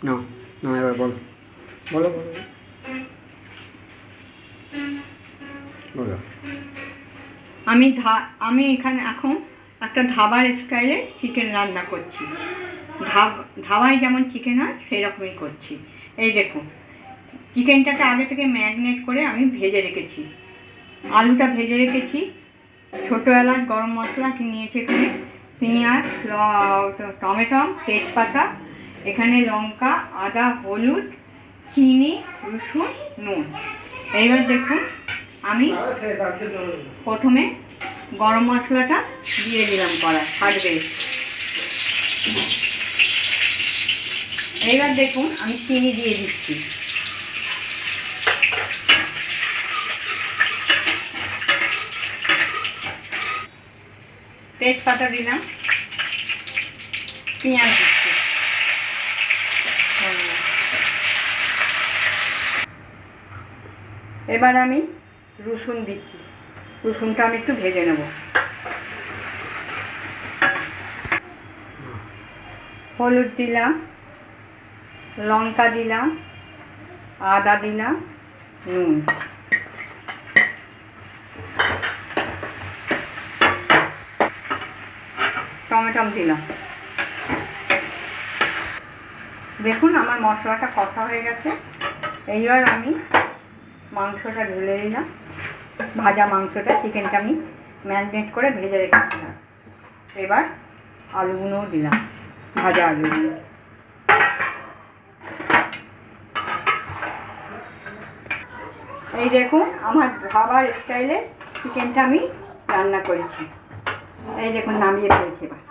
না না, এবার বলো বলো বলো বলো। আমি এখানে এখন একটা ধাবার স্টাইলে চিকেন রান্না করছি। ধাবায় যেমন চিকেন হয় সেই রকমই করছি। এই দেখুন, চিকেনটাকে আগে থেকে ম্যারিনেট করে আমি ভেজে রেখেছি। আলুটা ভেজে রেখেছি। ছোটো এলাচ, গরম মশলা নিয়েছি এখানে, পেঁয়াজ, টমেটো, তেজপাতা, এখানে লঙ্কা, আদা, হলুদ, চিনি, রসুন, নুন। এইবার দেখুন, আমি প্রথমে গরম মশলাটা দিয়ে দিলাম কড়াই ফাটবে। এইবার দেখুন আমি চিনি দিয়ে দিচ্ছি। তেজপাতা দিলাম, পেঁয়াজ দিচ্ছি, এবার আমি রসুন দিচ্ছি। রসুনটা আমি একটু ভেজে নেব। হলুদ দিলাম, লঙ্কা দিলাম, আদা দিলাম, নুন। টমেটো দিলাম। দেখুন আমার মশলাটা কষা হয়ে গেছে। এইবার আমি মাংসটা ঢেলে দিলাম। ভাজা মাংসটা, চিকেনটা আমি ম্যারিনেট করে ভেজে রেখেছিলাম। এবার আলুগুলোও দিলাম, ভাজা আলুগুলো। এই দেখুন আমার ধাবার স্টাইলে চিকেনটা আমি রান্না করেছি। এই দেখুন নামিয়ে ফেলেছি। এবার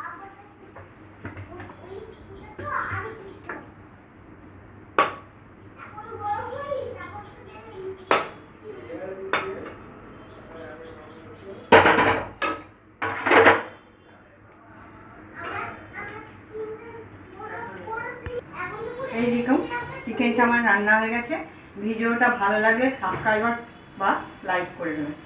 এই দেখুন চিকেনটা আমার রান্না হয়ে গেছে। ভিডিওটা ভালো লাগলে সাবস্ক্রাইব বা লাইক করে দেবেন।